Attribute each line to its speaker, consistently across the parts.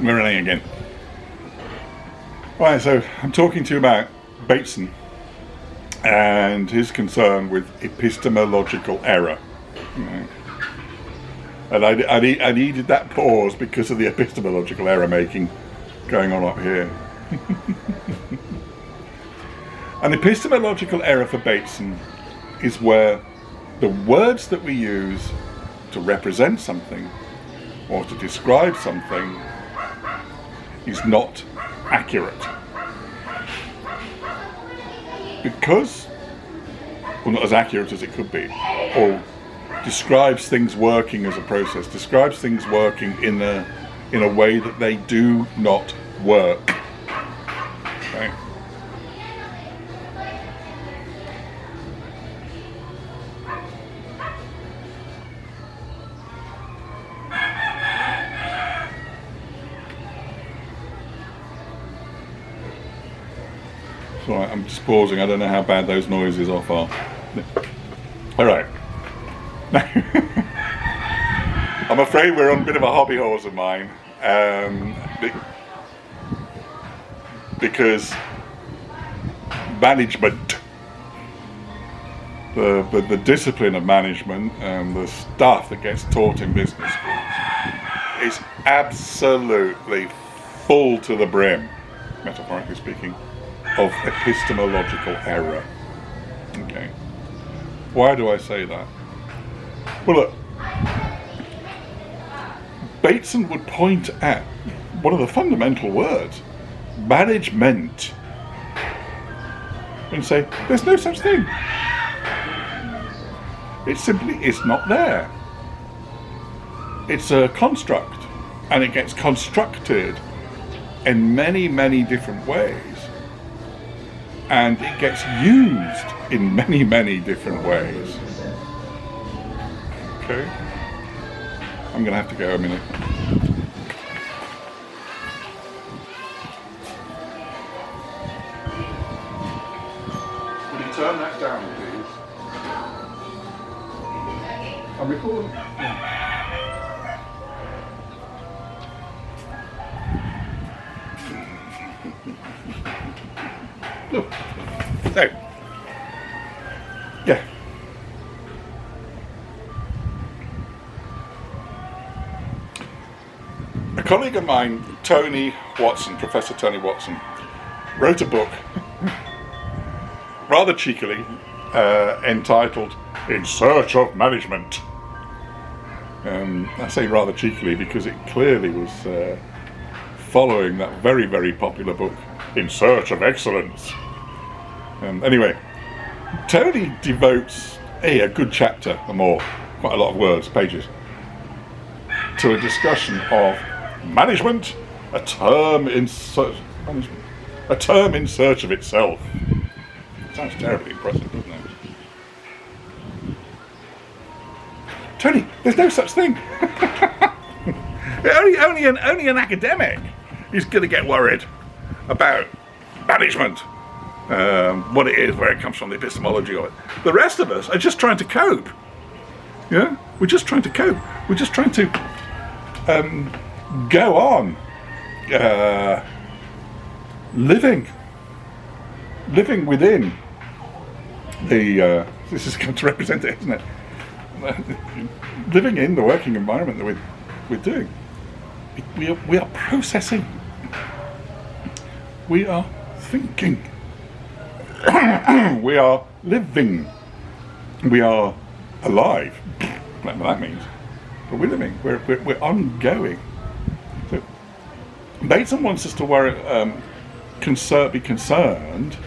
Speaker 1: We're running again. Right, so I'm talking to you about Bateson and his concern with epistemological error. Right. And I needed that pause because of the epistemological error making going on up here. An epistemological error for Bateson is where the words that we use to represent something or to describe something is not accurate. Because, well, not as accurate as it could be, or describes things working as a process, describes things working in a way that they do not work. Okay? So I'm just pausing. I don't know how bad those noises are far. All right. I'm afraid we're on a bit of a hobby horse of mine, because management, the discipline of management and the stuff that gets taught in business schools is absolutely full to the brim, metaphorically speaking, of epistemological error. Okay. Why do I say that? Well, look, Bateson would point at one of the fundamental words, management, and say, there's no such thing. It simply is not there. It's a construct, and it gets constructed in many, many different ways. And it gets used in many, many different ways. Okay? I'm going to have to go a minute. Will you turn that down, please? I'm recording. Look. So. Yeah. A colleague of mine, Tony Watson, Professor Tony Watson, wrote a book, rather cheekily, entitled In Search of Management. I say rather cheekily because it clearly was following that very, very popular book, In Search of Excellence. Anyway, Tony devotes a good chapter or more, quite a lot of words, pages, to a discussion of management, a term in search of itself. Sounds terribly impressive, doesn't it? Tony, there's no such thing. only an academic is going to get worried about management, what it is, where it comes from, the epistemology of it. The rest of us are just trying to cope. Yeah, we're just trying to cope. We're just trying to go on living within the. This is going to represent it, isn't it? Living in the working environment that we're doing. We are processing. We are thinking. We are living. We are alive. Whatever that means. But we're living. We're ongoing. So Bateson wants us to be concerned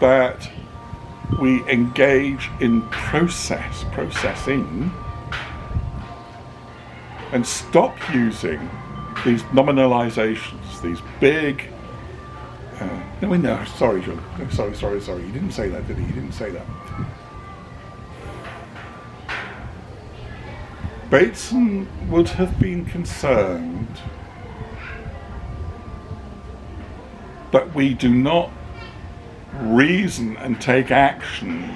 Speaker 1: that we engage in processing, and stop using these nominalizations, these big. No, sorry, John. Sorry. You didn't say that, did he? You didn't say that. Bateson would have been concerned that we do not reason and take action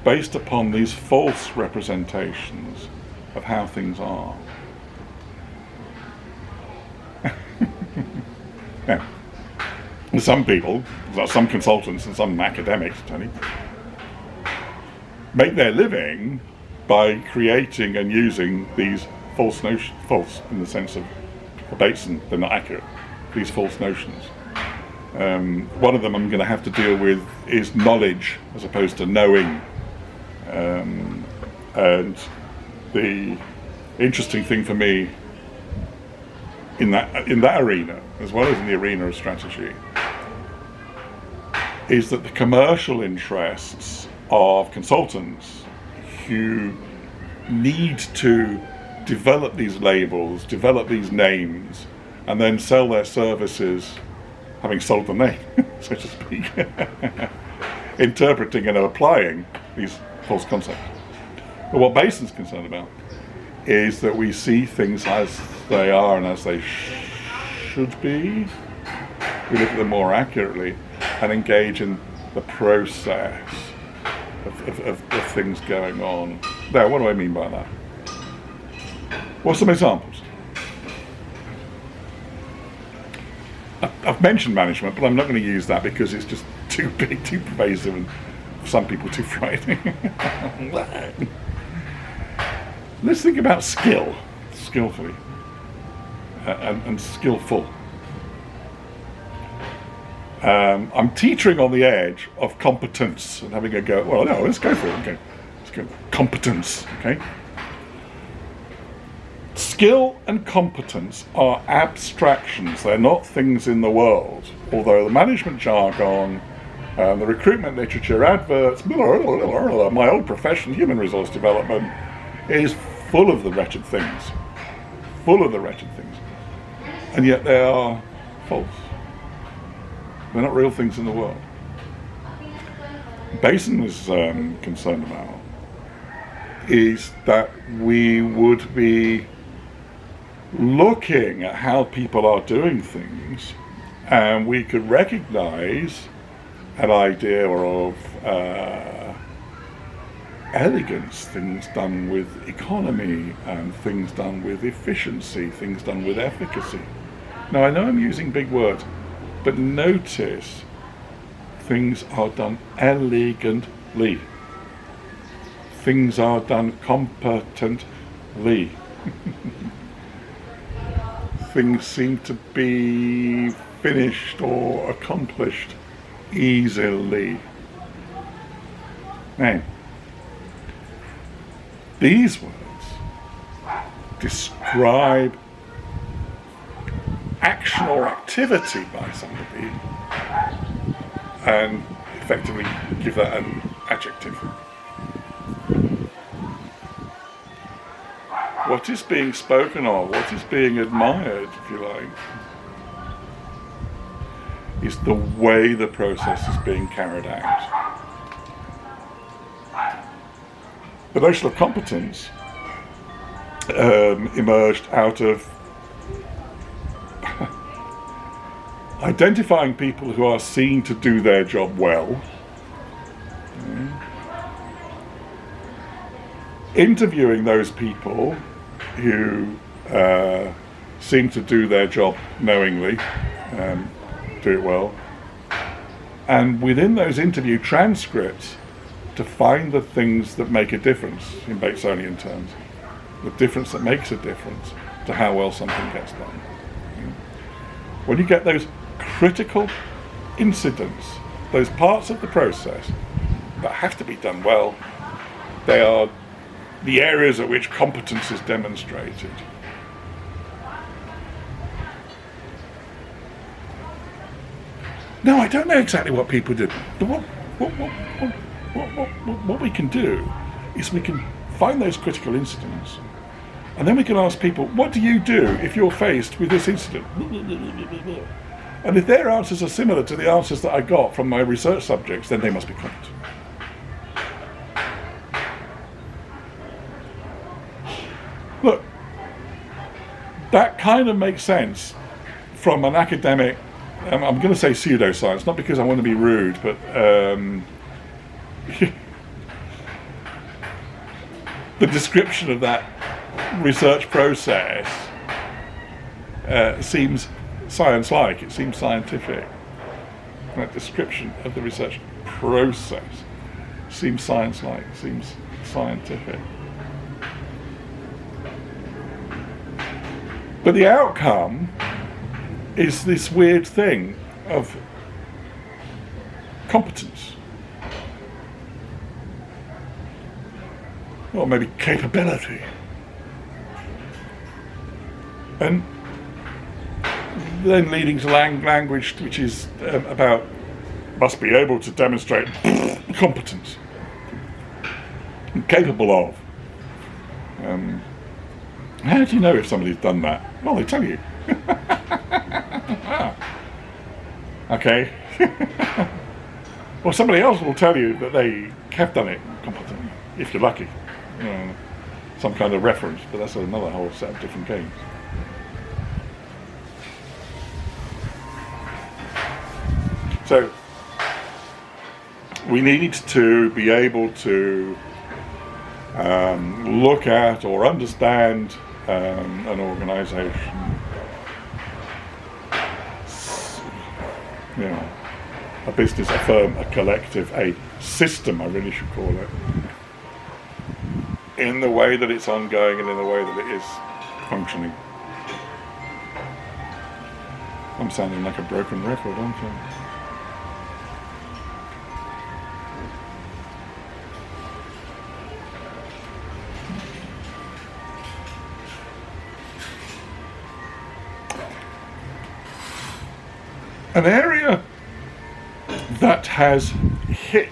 Speaker 1: based upon these false representations of how things are. Now, some people, some consultants and some academics, Tony, make their living by creating and using these false notions, false in the sense of Bateson, they're not accurate, these false notions. One of them I'm going to have to deal with is knowledge as opposed to knowing. And the interesting thing for me in that arena, as well as in the arena of strategy, is that the commercial interests of consultants who need to develop these labels, develop these names, and then sell their services having sold the name, so to speak, interpreting and applying these false concepts. But what Bateson's concerned about is that we see things as they are and as they should be. We look at them more accurately and engage in the process of things going on. Now, what do I mean by that? What's some examples? I've mentioned management, but I'm not going to use that because it's just too big, too pervasive, and for some people too frightening. Let's think about skillfully, and skillful. I'm teetering on the edge of competence and having a go. Well, no, let's go for it. Okay, let's go. Competence. Okay. Skill and competence are abstractions. They're not things in the world. Although the management jargon, the recruitment literature, adverts, my old profession, human resource development, is full of the wretched things. And yet they are false. They're not real things in the world. Bateson was concerned about is that we would be looking at how people are doing things, and we could recognize an idea of elegance, things done with economy, and things done with efficiency, things done with efficacy. Now, I know I'm using big words, but notice things are done elegantly. Things are done competently. Things seem to be finished or accomplished easily. Now, these words describe action or activity by somebody and effectively give that an adjective. What is being spoken of, what is being admired, if you like, is the way the process is being carried out. The notion of competence emerged out of identifying people who are seen to do their job well, interviewing those people who seem to do their job knowingly, do it well, and within those interview transcripts to find the things that make a difference in Batesonian terms, the difference that makes a difference to how well something gets done. When you get those critical incidents, those parts of the process that have to be done well, they are the areas at which competence is demonstrated. Now, I don't know exactly what people do. What we can do is we can find those critical incidents, and then we can ask people, what do you do if you're faced with this incident? And if their answers are similar to the answers that I got from my research subjects, then they must be competent. Look, that kind of makes sense from an academic, I'm going to say pseudoscience, not because I want to be rude, but the description of that research process seems science-like, it seems scientific. That description of the research process seems science-like, seems scientific. But the outcome is this weird thing of competence. Or maybe capability. And then leading to language which is about must be able to demonstrate competence. Capable of. How do you know if somebody's done that? Well, they tell you. Okay. Well, somebody else will tell you that they have done it competently, if you're lucky. Some kind of reference, but that's another whole set of different games. So, we need to be able to look at or understand an organisation, a business, a firm, a collective, a system, I really should call it, in the way that it's ongoing and in the way that it is functioning. I'm sounding like a broken record, aren't I? An area that has hit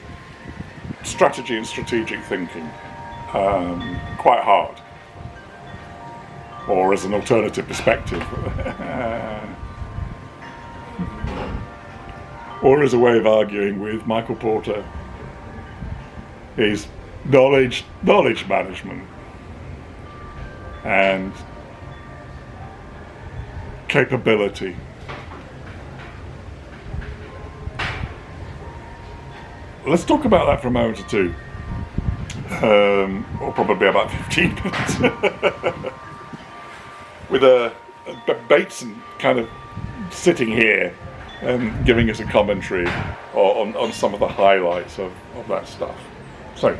Speaker 1: strategy and strategic thinking quite hard, or as an alternative perspective, or as a way of arguing with Michael Porter, is knowledge management and capability. Let's talk about that for a moment or two, or probably about 15 minutes, with a Bateson kind of sitting here and giving us a commentary on some of the highlights of that stuff. So,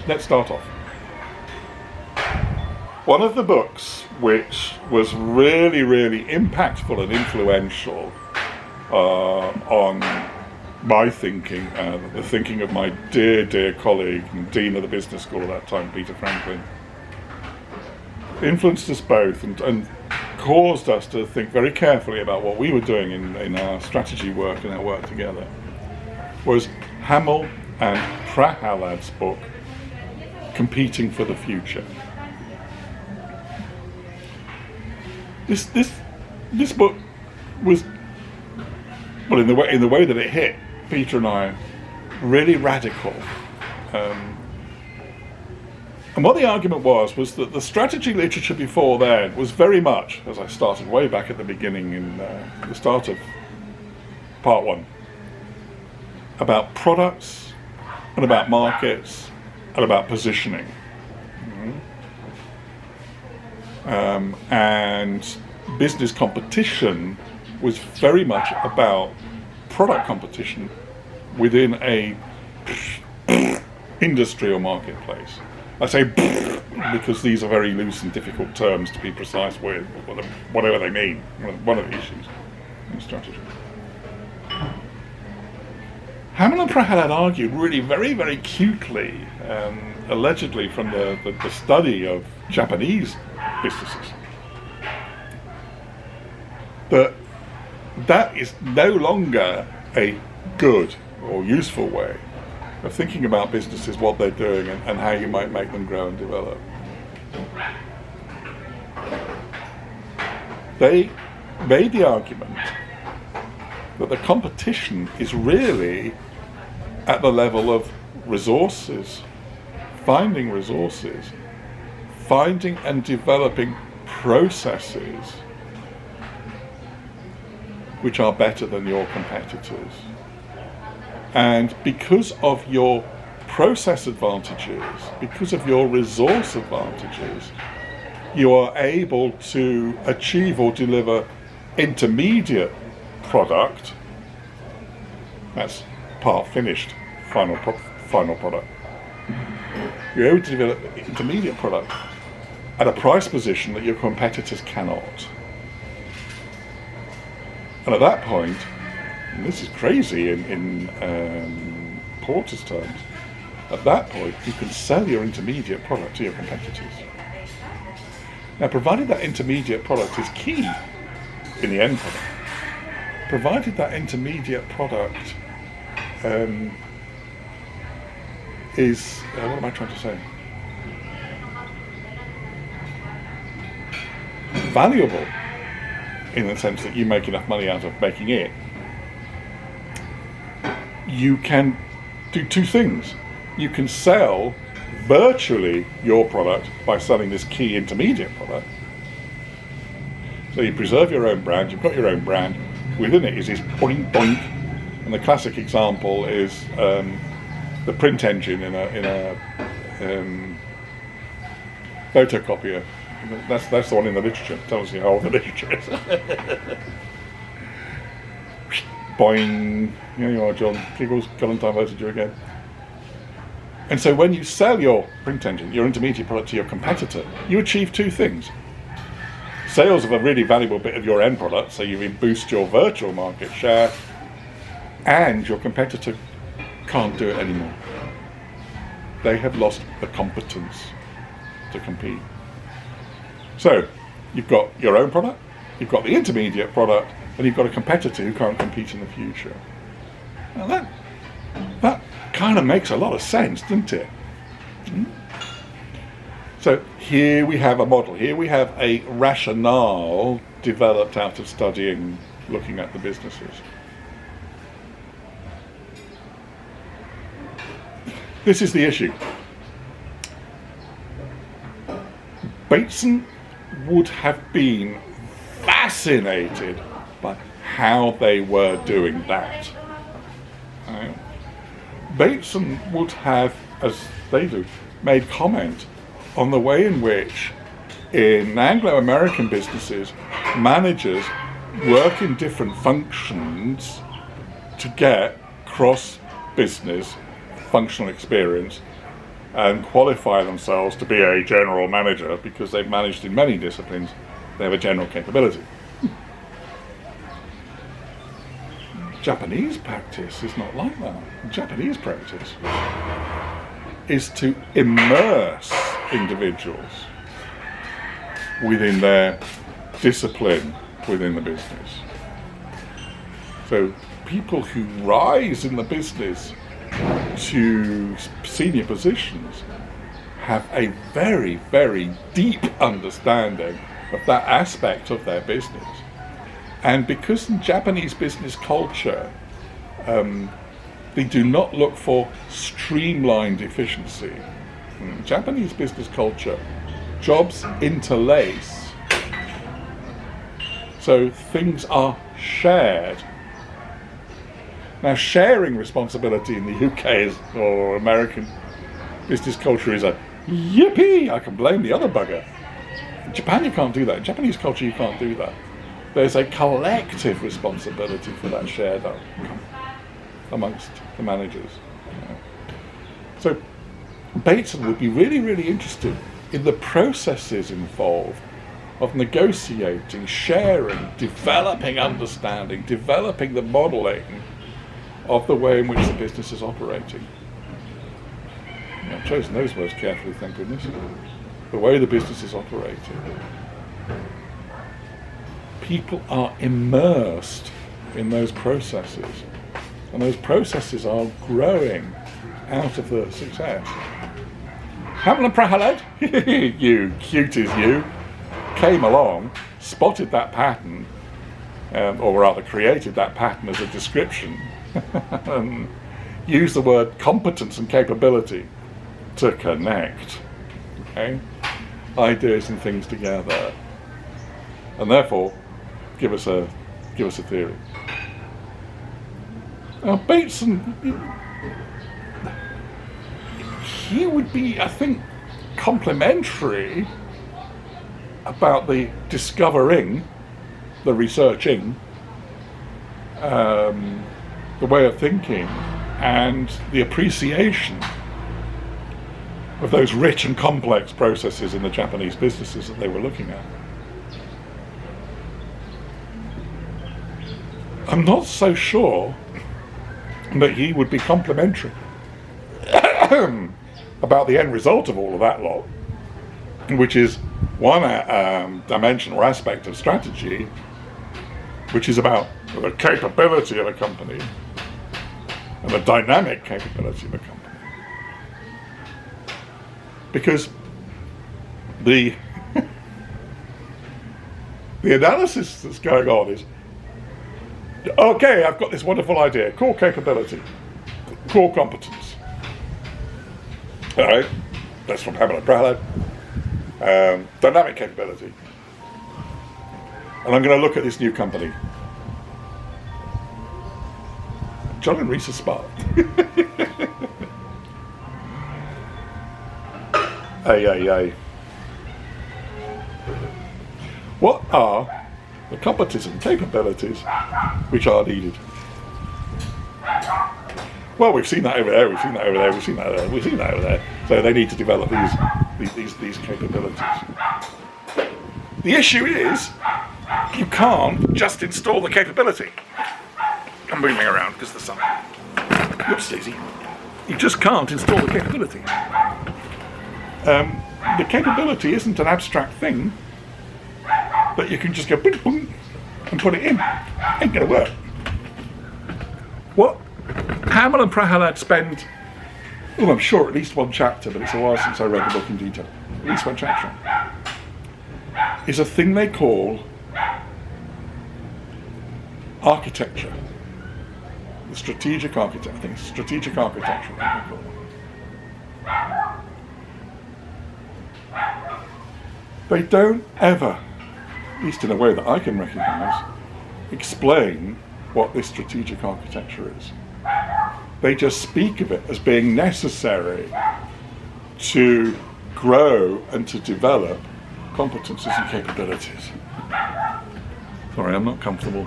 Speaker 1: let's start off. One of the books which was really, really impactful and influential on my thinking, the thinking of my dear colleague and Dean of the Business School at that time, Peter Franklin, influenced us both and caused us to think very carefully about what we were doing in our strategy work and our work together, was Hamill and Prahalad's book, Competing for the Future. This book was, well, in the way that it hit Peter and I, really radical. And what the argument was that the strategy literature before then was very much, as I started way back at the beginning in the start of part one, about products and about markets and about positioning. And business competition was very much about product competition within a industry or marketplace. I say because these are very loose and difficult terms to be precise with, whatever they mean, one of the issues in strategy. Hamill and Prahalad argued really very, very cutely, allegedly from the study of Japanese businesses, that is no longer a good or useful way of thinking about businesses, what they're doing, and how you might make them grow and develop. They made the argument that the competition is really at the level of resources, finding and developing processes which are better than your competitors. And because of your process advantages, because of your resource advantages, you are able to achieve or deliver intermediate product, that's part finished, final product. You're able to develop intermediate product at a price position that your competitors cannot. And at that point, and this is crazy in Porter's terms, at that point you can sell your intermediate product to your competitors. Now, provided that intermediate product is key in the end product, provided that intermediate product is, what am I trying to say? Valuable in the sense that you make enough money out of making it, you can do two things. You can sell virtually your product by selling this key intermediate product. So you preserve your own brand, you've got your own brand, within it is this boink boink, and the classic example is the print engine in a photocopier. That's the one in the literature. It tells you how old the literature is. Boing. Here you are, John. Giggles, Colin diverted you again. And so when you sell your print engine, your intermediate product to your competitor, you achieve two things. Sales of a really valuable bit of your end product, so you boost your virtual market share, and your competitor can't do it anymore. They have lost the competence to compete. So you've got your own product, you've got the intermediate product, and you've got a competitor who can't compete in the future. Now that kind of makes a lot of sense, doesn't it? So here we have a model, here we have a rationale developed out of studying, looking at the businesses. This is the issue. Bateson would have been fascinated by how they were doing that. Right? Bateson would have, as they do, made comment on the way in which in Anglo-American businesses managers work in different functions to get cross-business functional experience and qualify themselves to be a general manager because they've managed in many disciplines. They have a general capability. Japanese practice is not like that. Japanese practice is to immerse individuals within their discipline within the business. So people who rise in the business to senior positions have a very, very deep understanding of that aspect of their business. And because in Japanese business culture, they do not look for streamlined efficiency. In Japanese business culture, jobs interlace. So things are shared. Now, sharing responsibility in the UK or American business culture is a yippee, I can blame the other bugger. In Japan, you can't do that. In Japanese culture, you can't do that. There's a collective responsibility for that shared outcome amongst the managers. So Bateson would be really, really interested in the processes involved of negotiating, sharing, developing understanding, developing the modelling of the way in which the business is operating. I've chosen those words carefully, thank goodness. The way the business is operating. People are immersed in those processes, and those processes are growing out of the success. Hamlin Prahalad, you cuties you, came along, spotted that pattern, or rather created that pattern as a description, and used the word competence and capability to connect, okay, ideas and things together, and therefore give us a theory. Now Bateson, he would be, I think, complimentary about the discovering the researching, the way of thinking, and the appreciation of those rich and complex processes in the Japanese businesses that they were looking at. I'm not so sure that he would be complimentary about the end result of all of that lot, which is one dimension or aspect of strategy, which is about the capability of a company and the dynamic capability of a company. Because the analysis that's going on is, okay, I've got this wonderful idea, core capability, core competence. All right, that's from Pamela Prahalad. Dynamic capability. And I'm going to look at this new company. John and Reese are smart. Ay. What are the competencies and capabilities which are needed? Well, we've seen that over there, we've seen that over there, we've seen that there, we've seen that over there. So they need to develop these capabilities. The issue is, you can't just install the capability. I'm moving around because of the sun. Oops, Daisy. You just can't install the capability. The capability isn't an abstract thing that you can just go boom, boom, and put it in. Ain't gonna work. What Hamill and Prahalad spend, I'm sure at least one chapter, but it's a while since I read the book in detail, at least one chapter, is a thing they call architecture. The strategic architecture, I think it's strategic architecture, what they call it. They don't ever, at least in a way that I can recognise, explain what this strategic architecture is. They just speak of it as being necessary to grow and to develop competences and capabilities. Sorry, I'm not comfortable.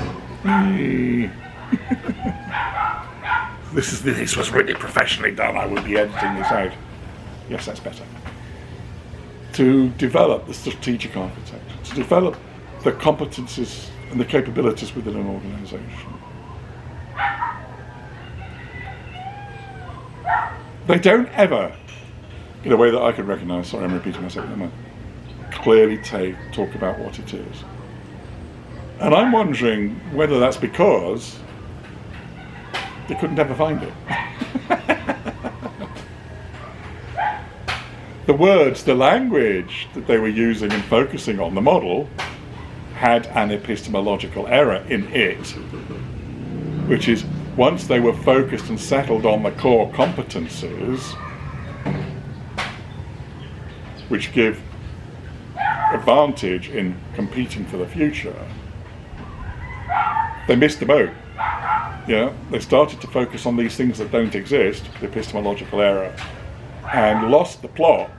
Speaker 1: This was really professionally done. I would be editing this out. Yes, that's better. To develop the strategic architecture, to develop the competences and the capabilities within an organisation. They don't ever, in a way that I could recognise, sorry I'm repeating myself, clearly talk about what it is. And I'm wondering whether that's because they couldn't ever find it. The words, the language that they were using and focusing on, the model, had an epistemological error in it, which is once they were focused and settled on the core competences, which give advantage in competing for the future, they missed the boat. They started to focus on these things that don't exist, the epistemological error, and lost the plot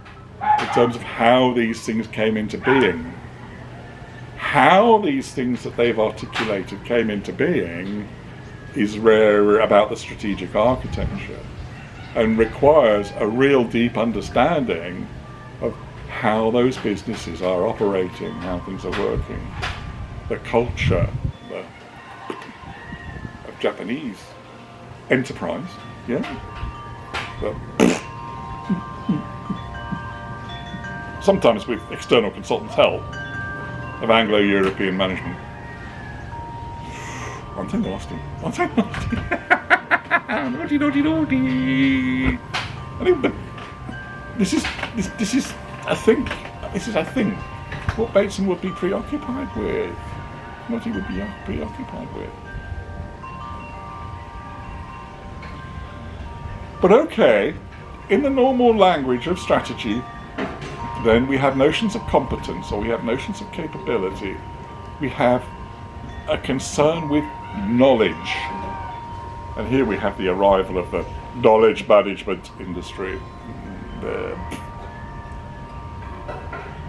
Speaker 1: in terms of how these things came into being. How these things that they've articulated came into being is rare about the strategic architecture and requires a real deep understanding of how those businesses are operating, how things are working, the culture of Japanese enterprise, sometimes with external consultants' help, of Anglo-European management. One time I lost him. Naughty. I think, but this is a thing. This is, I think, what Bateson would be preoccupied with. What he would be preoccupied with. But okay, in the normal language of strategy, then we have notions of competence, or we have notions of capability. We have a concern with knowledge. And here we have the arrival of the knowledge management industry.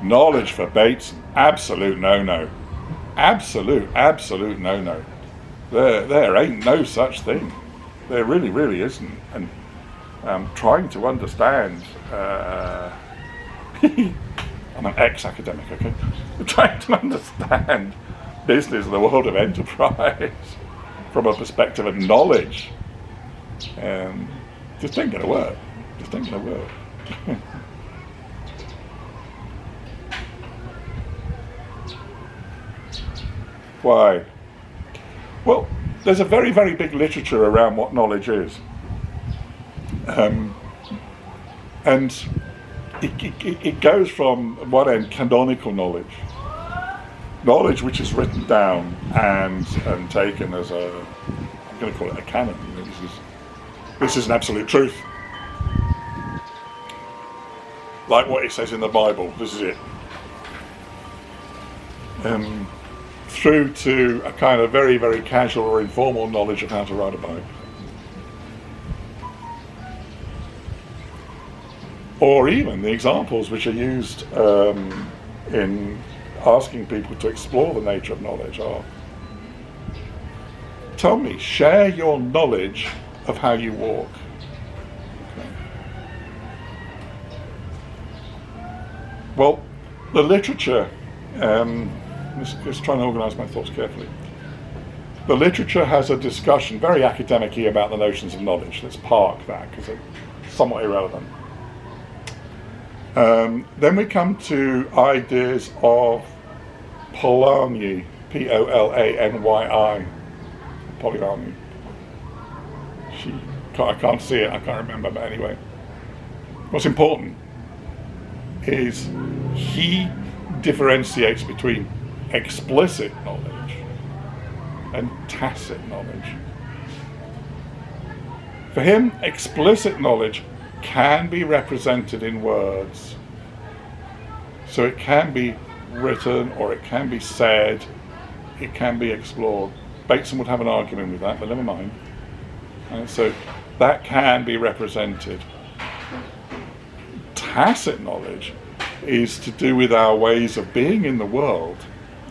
Speaker 1: Knowledge for Bateson, absolute no-no. absolute no-no. There ain't no such thing. There really isn't. And trying to understand, I'm an ex-academic, okay? Trying to understand business and the world of enterprise from a perspective of knowledge, just ain't gonna work. Just ain't gonna work. Why? Well, there's a very big literature around what knowledge is. And it goes from one end, canonical knowledge which is written down and taken as I'm going to call it a canon. This is an absolute truth. Like what it says in the Bible, this is it. Through to a kind of very casual or informal knowledge of how to ride a bike. Or even the examples which are used in asking people to explore the nature of knowledge are, tell me, share your knowledge of how you walk. Okay. Well, the literature, just trying to organise my thoughts carefully. The literature has a discussion, very academic-y, about the notions of knowledge. Let's park that because it's somewhat irrelevant. Then we come to ideas of Polanyi, P-O-L-A-N-Y-I, Polanyi. I can't see it, I can't remember, but anyway. What's important is he differentiates between explicit knowledge and tacit knowledge. For him, explicit knowledge can be represented in words. So it can be written, or it can be said, it can be explored. Bateson would have an argument with that, but never mind. And so that can be represented. Tacit knowledge is to do with our ways of being in the world,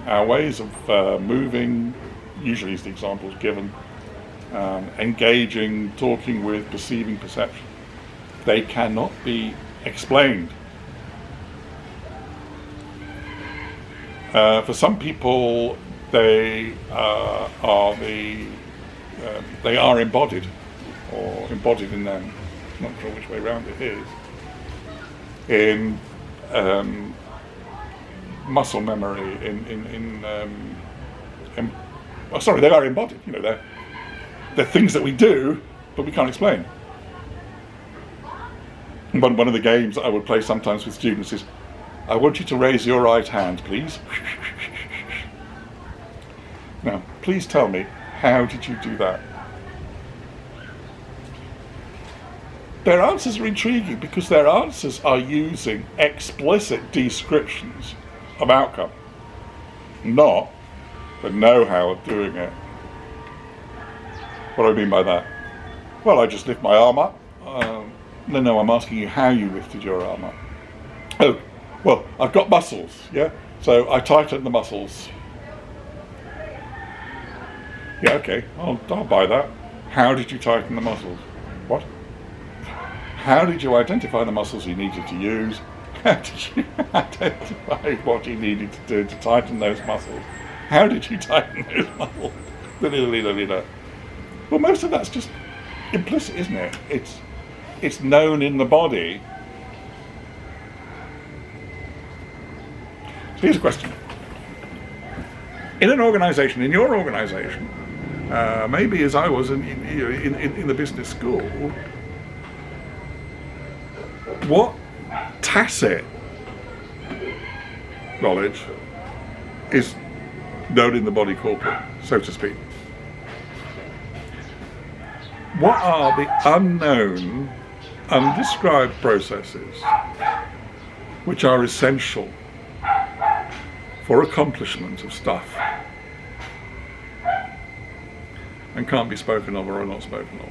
Speaker 1: our ways of moving, usually is the examples given, engaging, talking with, perceiving, perception. They cannot be explained. For some people, they are embodied, or embodied in them. Not sure which way around it is. In muscle memory, they are embodied. You know, they're things that we do, but we can't explain. One of the games that I would play sometimes with students is, I want you to raise your right hand, please. Now, please tell me, how did you do that? Their answers are intriguing because their answers are using explicit descriptions of outcome, not the know-how of doing it. What do I mean by that? Well, I just lift my arm up. No, I'm asking you how you lifted your arm up. Oh, well, I've got muscles, yeah? So I tighten the muscles. Yeah, okay, I'll buy that. How did you tighten the muscles? What? How did you identify the muscles you needed to use? How did you identify what you needed to do to tighten those muscles? How did you tighten those muscles? Well, most of that's just implicit, isn't it? It's known in the body. So here's a question. In an organisation, in your organisation, maybe as I was in the business school, what tacit knowledge is known in the body corporate, so to speak? What are the unknown, undescribed processes which are essential for accomplishment of stuff and can't be spoken of or are not spoken of?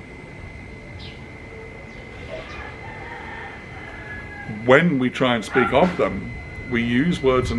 Speaker 1: When we try and speak of them, we use words and